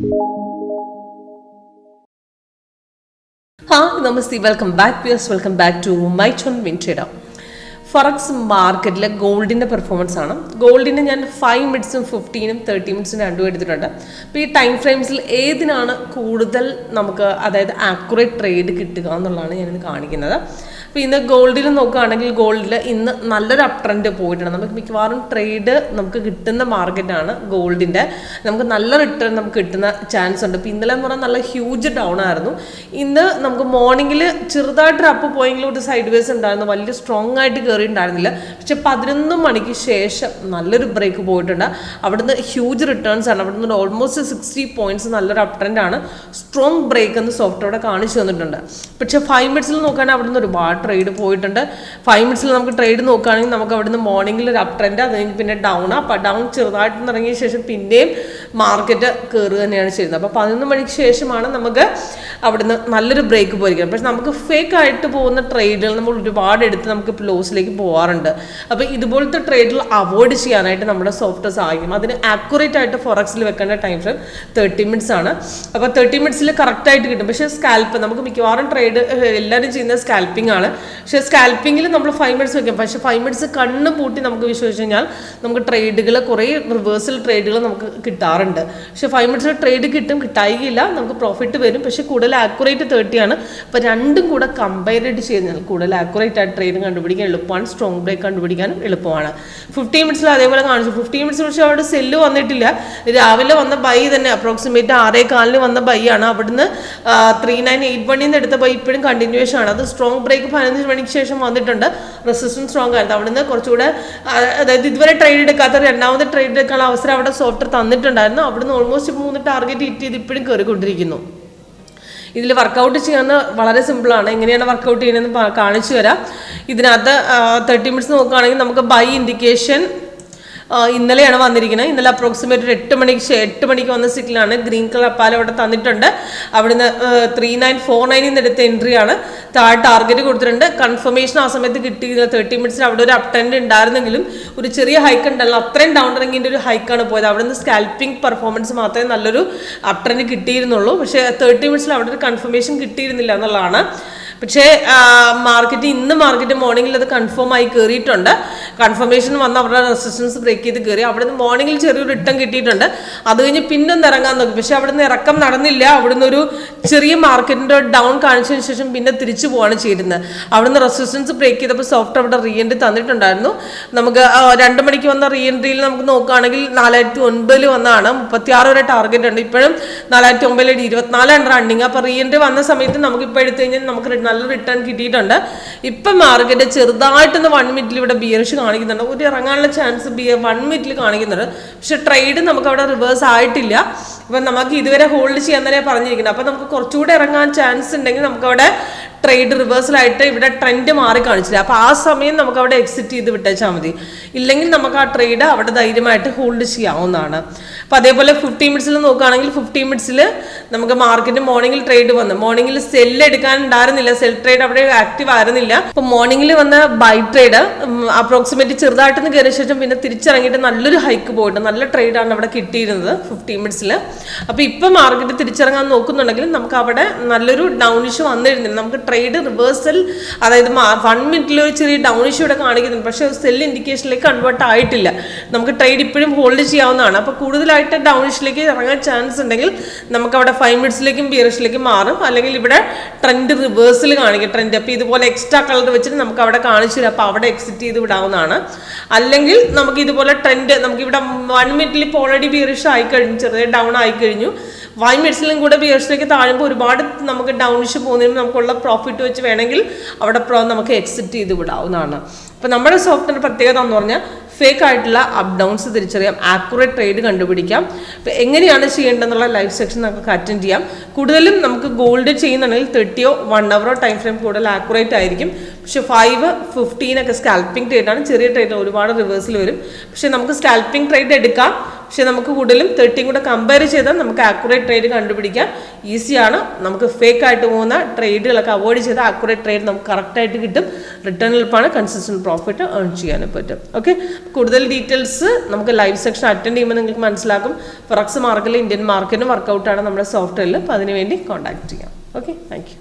Hi, Namaste. Welcome back, viewers. Welcome back to my channel Vintrader. ഫറക്സ് മാർക്കറ്റിലെ ഗോൾഡിൻ്റെ performance ആണ്. ഗോൾഡിന് ഞാൻ 5 മിനിറ്റ്സും 15ഉം 30 മിനിറ്റ്സും രണ്ടും എടുത്തിട്ടുണ്ട്. അപ്പോൾ ഈ ടൈം ഫ്രെയിംസിൽ ഏതിനാണ് കൂടുതൽ നമുക്ക് അതായത് ആക്യുറേറ്റ് ട്രേഡ് കിട്ടുക എന്നുള്ളതാണ് ഞാനിന്ന് കാണിക്കുന്നത്. അപ്പോൾ ഇന്ന് ഗോൾഡിൽ നോക്കുകയാണെങ്കിൽ ഗോൾഡിൽ ഇന്ന് നല്ലൊരു അപ് ട്രെൻഡ് പോയിട്ടുണ്ട്. നമുക്ക് മിക്കവാറും ട്രേഡ് നമുക്ക് കിട്ടുന്ന മാർക്കറ്റാണ് ഗോൾഡിൻ്റെ. നമുക്ക് നല്ല റിട്ടേൺ നമുക്ക് കിട്ടുന്ന ചാൻസ് ഉണ്ട്. ഇപ്പോൾ ഇന്നലെ എന്ന് പറഞ്ഞാൽ നല്ല ഹ്യൂജ് ഡൗൺ ആയിരുന്നു. ഇന്ന് നമുക്ക് മോർണിംഗിൽ ചെറുതായിട്ടൊരു അപ്പ് പോയെങ്കിലും ഒരു സൈഡ് വേസ് ഉണ്ടായിരുന്നു, വലിയ സ്ട്രോങ് ആയിട്ട് കയറി ഉണ്ടായിരുന്നില്ല. പക്ഷെ 11 മണിക്ക് ശേഷം നല്ലൊരു ബ്രേക്ക് പോയിട്ടുണ്ട്. അവിടുന്ന് ഹ്യൂജ് റിട്ടേൺസ് ആണ്. അവിടുന്ന് ഓൾമോസ്റ്റ് 60 പോയിന്റ്സ് നല്ലൊരു അപ് ട്രെൻഡാണ്. സ്ട്രോങ് ബ്രേക്ക് എന്ന് സോഫ്റ്റ്വെയർ കാണിച്ചു തന്നിട്ടുണ്ട്. പക്ഷെ 5 മിനിറ്റ്സിൽ നോക്കുകയാണെങ്കിൽ അവിടുന്ന് ഒരുപാട് ട്രേഡ് പോയിട്ടുണ്ട്. 5 മിനിറ്റ്സിൽ നമുക്ക് ട്രേഡ് നോക്കുകയാണെങ്കിൽ നമുക്ക് അവിടുന്ന് മോർണിംഗിൽ ഒരു അപ് ട്രെൻഡ്, അത് കഴിഞ്ഞ് പിന്നെ ഡൗൺ. അപ്പോൾ ഡൗൺ ചെറുതായിട്ട് ഇറങ്ങിയ ശേഷം പിന്നെയും മാർക്കറ്റ് കയറുക തന്നെയാണ് ചെയ്യുന്നത്. അപ്പോൾ 11 മണിക്ക് ശേഷമാണ് നമുക്ക് അവിടുന്ന് നല്ലൊരു ബ്രേക്ക് പോയിരിക്കുന്നത്. പക്ഷെ നമുക്ക് ഫേക്ക് ആയിട്ട് പോകുന്ന ട്രേഡുകൾ നമ്മൾ ഒരുപാട് എടുത്ത് നമുക്ക് ലോസിലേക്ക് പോകാറുണ്ട്. അപ്പോൾ ഇതുപോലത്തെ ട്രേഡുകൾ അവോയ്ഡ് ചെയ്യാനായിട്ട് നമ്മുടെ സോഫ്റ്റ്വെയർ സഹായിക്കും. അതിന് ആക്യുറേറ്റ് ആയിട്ട് ഫോറക്സിൽ വെക്കേണ്ട ടൈം ഫ്രെയിം 30 മിനിറ്റ്സ് ആണ്. അപ്പോൾ 30 മിനിറ്റ്സിൽ കറക്റ്റായിട്ട് കിട്ടും. പക്ഷേ സ്കാൽപ്പ് നമുക്ക് മിക്കവാറും ട്രേഡ് എല്ലാവരും ചെയ്യുന്ന സ്കാൽപ്പിംഗ് ആണ്. പക്ഷേ സ്കാൽപ്പിങ്ങിൽ നമ്മൾ 5 മിനിറ്റ്സ് വെക്കും. പക്ഷേ 5 മിനിറ്റ്സ് കണ്ണ് പൂട്ടി നമുക്ക് വിശ്വസിച്ച് കഴിഞ്ഞാൽ നമുക്ക് ട്രേഡുകൾ കുറേ റിവേഴ്സൽ ട്രേഡുകൾ നമുക്ക് കിട്ടാറുണ്ട്. പക്ഷേ 5 മിനിറ്റ്സിൽ ട്രേഡ് കിട്ടും, കിട്ടായില്ല, നമുക്ക് പ്രോഫിറ്റ് വരും. പക്ഷേ കൂടുതൽ ആക്യുറേറ്റ് 30 ആണ്. അപ്പോൾ രണ്ടും കൂടെ കമ്പയർ ചെയ്ത് കൂടുതൽ ആക്യുറേറ്റ് ആയിട്ട് ട്രേഡ് കണ്ടുപിടിക്കാൻ എളുപ്പമാണ്. സ്ട്രോങ് ബ്രേക്ക് കണ്ടുപിടിക്കാനും എളുപ്പമാണ്. 15 മിനിറ്റ്സിൽ അതേപോലെ കാണിച്ചു. 15 മിനിറ്റ്സ് പക്ഷേ അവിടെ സെല്ല് വന്നിട്ടില്ല. രാവിലെ വന്ന ബൈ തന്നെ അപ്രോക്സിമേറ്റ് 6:15 വന്ന ബൈ ആണ്. അവിടുന്ന് 3981 എടുത്ത ബൈ ഇപ്പോഴും കണ്ടിന്യൂവേഷൻ ആണ്. അത് സ്ട്രോങ് ബ്രേക്ക് 15 മണിക്ക് ശേഷം വന്നിട്ടുണ്ട്. റെസിസ്റ്റൻസ് സ്ട്രോങ് ആയിരുന്നു. അവിടുന്ന് കുറച്ചുകൂടെ അതായത് ഇതുവരെ ട്രേഡ് എടുക്കാത്ത രണ്ടാമത്തെ ട്രേഡ് എടുക്കാനുള്ള അവസരം അവിടെ സോഫ്റ്റ്വെയർ തന്നിട്ടുണ്ടായിരുന്നു. അവിടുന്ന് ഓൾമോസ്റ്റ് 3 ടാർഗറ്റ് ഹിറ്റ് ചെയ്ത് ഇപ്പോഴും കയറിക്കൊണ്ടിരിക്കുന്നു. ഇതിൽ വർക്കൗട്ട് ചെയ്യാന്ന് വളരെ സിമ്പിളാണ്. എങ്ങനെയാണ് വർക്കൗട്ട് ചെയ്യുന്നതെന്ന് കാണിച്ചു തരാം. ഇതിനകത്ത് 30 മിനിറ്റ്സ് നോക്കുകയാണെങ്കിൽ നമുക്ക് ബൈ ഇൻഡിക്കേഷൻ ഇന്നലെയാണ് വന്നിരിക്കുന്നത്. ഇന്നലെ അപ്രോക്സിമേറ്റ് 8 മണിക്ക് വന്ന സിഗ്നലാണ്. ഗ്രീൻ കളർ അപ്പാൽ അവിടെ തന്നിട്ടുണ്ട്. അവിടുന്ന് 3949 എടുത്ത എൻട്രിയാണ്. താഴെ ടാർഗറ്റ് കൊടുത്തിട്ടുണ്ട്. കൺഫർമേഷൻ ആ സമയത്ത് കിട്ടിയിരുന്നത് 30 മിനിറ്റ്സിൽ അവിടെ ഒരു അപ് ട്രെൻഡ് ഉണ്ടായിരുന്നെങ്കിലും ഒരു ചെറിയ ഹൈക്ക് ഉണ്ടല്ലോ, അത്രയും ഡൗൺ ഇറങ്ങിൻ്റെ ഒരു ഹൈക്കാണ് പോയത്. അവിടുന്ന് സ്കാൽപ്പിംഗ് പെർഫോമൻസ് മാത്രമേ നല്ലൊരു അപ് ട്രെൻഡ് കിട്ടിയിരുന്നുള്ളൂ. പക്ഷേ 30 മിനിറ്റ്സിൽ അവിടെ ഒരു കൺഫർമേഷൻ കിട്ടിയിരുന്നില്ല എന്നുള്ളതാണ്. പക്ഷേ മാർക്കറ്റ് മോർണിംഗിൽ അത് കൺഫേം ആയി കയറിയിട്ടുണ്ട്. കൺഫർമേഷൻ വന്ന് അവരുടെ റെസിസ്റ്റൻസ് ബ്രേക്ക് ചെയ്ത് കയറി. അവിടുന്ന് മോർണിംഗിൽ ചെറിയൊരു റിട്ടേൺ കിട്ടിയിട്ടുണ്ട്. അത് കഴിഞ്ഞ് പിന്നൊന്ന് ഇറങ്ങാൻ നോക്കി. പക്ഷെ അവിടുന്ന് ഇറക്കം നടന്നില്ല. അവിടുന്ന് ഒരു ചെറിയ മാർക്കറ്റിൻ്റെ ഡൗൺ കാണിച്ചതിന് ശേഷം പിന്നെ തിരിച്ചു പോവാണ് ചെയ്യുന്നത്. അവിടുന്ന് റെസിസ്റ്റൻസ് ബ്രേക്ക് ചെയ്തപ്പോൾ സോഫ്റ്റ് അവിടെ റീ എൻട്രി തന്നിട്ടുണ്ടായിരുന്നു. നമുക്ക് 2 മണിക്ക് വന്ന റീ എൻട്രിയിൽ നമുക്ക് നോക്കുകയാണെങ്കിൽ 4009 വന്നതാണ്. 36 വരെ ടാർഗറ്റ് ഉണ്ട്. ഇപ്പോഴും 4009 24 റണ്ണിങ്. അപ്പോൾ റീ എൻട്രി വന്ന സമയത്ത് നമുക്ക് ഇപ്പോൾ എടുത്തു കഴിഞ്ഞാൽ നമുക്ക് നല്ല റിട്ടേൺ കിട്ടിയിട്ടുണ്ട്. ഇപ്പം മാർക്കറ്റ് ചെറുതായിട്ടൊന്ന് 1 മിനിറ്റിൽ ഇവിടെ ബിയറിഷ് കാണിക്കുന്നുണ്ട്. ഒരു ഇറങ്ങാനുള്ള ചാൻസ് 1 മിനിറ്റിൽ കാണിക്കുന്നുണ്ട്. പക്ഷെ ട്രേഡ് നമുക്ക് അവിടെ റിവേഴ്സ് ആയിട്ടില്ല. അപ്പം നമുക്ക് ഇതുവരെ ഹോൾഡ് ചെയ്യാൻ തന്നെ പറഞ്ഞിരിക്കുന്നത്. അപ്പം നമുക്ക് കുറച്ചുകൂടെ ഇറങ്ങാൻ ചാൻസ് ഉണ്ടെങ്കിൽ നമുക്കവിടെ ട്രേഡ് റിവേഴ്സലായിട്ട് ഇവിടെ ട്രെൻഡ് മാറി കാണിച്ചില്ല. അപ്പോൾ ആ സമയം നമുക്ക് അവിടെ എക്സിറ്റ് ചെയ്ത് വിട്ടേച്ചാൽ മതി. ഇല്ലെങ്കിൽ നമുക്ക് ആ ട്രേഡ് അവിടെ ധൈര്യമായിട്ട് ഹോൾഡ് ചെയ്യാവുന്നതാണ്. അപ്പോൾ അതേപോലെ 15 മിനിറ്റ്സിൽ നോക്കുകയാണെങ്കിൽ 15 മിനിറ്റ്സിൽ നമുക്ക് മാർക്കറ്റ് മോർണിംഗിൽ ട്രേഡ് വന്നു. മോർണിംഗിൽ സെല്ല് എടുക്കാൻ ഉണ്ടായിരുന്നില്ല. സെൽ ട്രേഡ് അവിടെ ആക്റ്റീവ് ആയിരുന്നില്ല. അപ്പോൾ മോർണിംഗിൽ വന്ന ബൈ ട്രേഡ് അപ്രോക്സിമേറ്റ് ചെറുതായിട്ടൊന്ന് കയറിയ ശേഷം പിന്നെ തിരിച്ചിറങ്ങിയിട്ട് നല്ലൊരു ഹൈക്ക് പോയിട്ട് നല്ല ട്രേഡാണ് അവിടെ കിട്ടിയിരുന്നത് 15 മിനിറ്റ്സിൽ. അപ്പോൾ ഇപ്പം മാർക്കറ്റ് തിരിച്ചിറങ്ങാൻ നോക്കുന്നുണ്ടെങ്കിൽ നമുക്ക് അവിടെ നല്ലൊരു ഡൗൺ ഇഷ്യൂ വന്നിരുന്നില്ല. നമുക്ക് ട്രേഡ് റിവേഴ്സൽ അതായത് 1 മിനിറ്റിൽ ഒരു ചെറിയ ഡൗൺ ഇഷ്യൂ ഇവിടെ കാണിക്കുന്നുണ്ട്. പക്ഷേ സെൽ ഇൻഡിക്കേഷനിലേക്ക് കൺവേർട്ട് ആയിട്ടില്ല. നമുക്ക് ട്രേഡ് ഇപ്പോഴും ഹോൾഡ് ചെയ്യാവുന്നതാണ്. അപ്പോൾ കൂടുതലായിട്ട് ഡൗൺ ഇഷ്യൂലേക്ക് ഇറങ്ങാൻ ചാൻസ് ഉണ്ടെങ്കിൽ നമുക്ക് അവിടെ 5 മിനിറ്റ്സിലേക്കും ബിയറിഷിലേക്കും മാറും. അല്ലെങ്കിൽ ഇവിടെ ട്രെൻഡ് റിവേഴ്സൽ കാണിക്കും. ട്രെൻഡ് അപ്പോൾ ഇതുപോലെ എക്സ്ട്രാ കളർ വെച്ചിട്ട് നമുക്ക് അവിടെ കാണിച്ചു തരാം. അപ്പോൾ അവിടെ എക്സിറ്റ് ചെയ്ത് വിടാവുന്നതാണ്. അല്ലെങ്കിൽ നമുക്ക് ഇതുപോലെ ട്രെൻഡ് നമുക്കിവിടെ 1 മിനിറ്റിൽ ഇപ്പോൾ ഓൾറെഡി ബിയറിഷ് ആയിക്കഴിഞ്ഞു, ചെറിയ ഡൗൺ ആയിക്കഴിഞ്ഞു. 5 മിനിറ്റ്സിലും കൂടെ ബിയറിഷിലേക്ക് താഴുമ്പോൾ ഒരുപാട് നമുക്ക് ഡൗൺ ഇഷ്യൂ പോകുന്നതിന് നമുക്കുള്ള പ്രോഫിറ്റ് വെച്ച് വേണമെങ്കിൽ അവിടെ നമുക്ക് എക്സിറ്റ് ചെയ്ത് വിടാവുന്നതാണ്. അപ്പോൾ നമ്മുടെ സോഫ്റ്റ്വെയർ പ്രത്യേകത എന്ന് പറഞ്ഞാൽ ഫേക്ക് ആയിട്ടുള്ള അപ്പ് ഡൗൺസ് തിരിച്ചറിയാം, ആക്യുറേറ്റ് ട്രേഡ് കണ്ടുപിടിക്കാം. ഇപ്പോൾ എങ്ങനെയാണ് ചെയ്യേണ്ടതെന്നുള്ള ലൈവ് സെക്ഷൻ നമുക്ക് അറ്റൻഡ് ചെയ്യാം. കൂടുതലും നമുക്ക് ഗോൾഡ് ചെയ്യുന്നുണ്ടെങ്കിൽ 30 1 hour ടൈം ഫ്രെയിം കൂടുതൽ ആക്യുറേറ്റ് ആയിരിക്കും. പക്ഷെ 5, 15 ഒക്കെ സ്കാൽപ്പിംഗ് ട്രേഡാണ്. ചെറിയ ട്രേഡ് ഒരുപാട് റിവേഴ്സിൽ വരും. പക്ഷെ നമുക്ക് സ്കാൽപ്പിംഗ് ട്രേഡ് എടുക്കാം. പക്ഷേ നമുക്ക് കൂടുതലും 30 കൂടെ കമ്പയർ ചെയ്താൽ നമുക്ക് ആക്യുറേറ്റ് ട്രേഡ് കണ്ടുപിടിക്കാൻ ഈസിയാണ്. നമുക്ക് ഫേക്ക് ആയിട്ട് പോകുന്ന ട്രേഡുകളൊക്കെ അവോയ്ഡ് ചെയ്താൽ ആക്യുറേറ്റ് ട്രേഡ് നമുക്ക് കറക്റ്റായിട്ട് കിട്ടും. റിട്ടേൺ എളുപ്പമാണ്, കൺസിസ്റ്റന്റ് പ്രോഫിറ്റ് ഏൺ ചെയ്യാനും പറ്റും. ഓക്കെ, കൂടുതൽ ഡീറ്റെയിൽസ് നമുക്ക് ലൈവ് സെക്ഷൻ അറ്റൻഡ് ചെയ്യുമ്പോൾ നിങ്ങൾക്ക് മനസ്സിലാക്കും. ഫൊറക്സ് മാർക്കറ്റിൽ ഇന്ത്യൻ മാർക്കറ്റിന് വർക്കൗട്ടാണ് നമ്മുടെ സോഫ്റ്റ്വെയറിൽ. അപ്പോൾ അതിനുവേണ്ടി കോൺടാക്ട് ചെയ്യാം. Okay, thank you.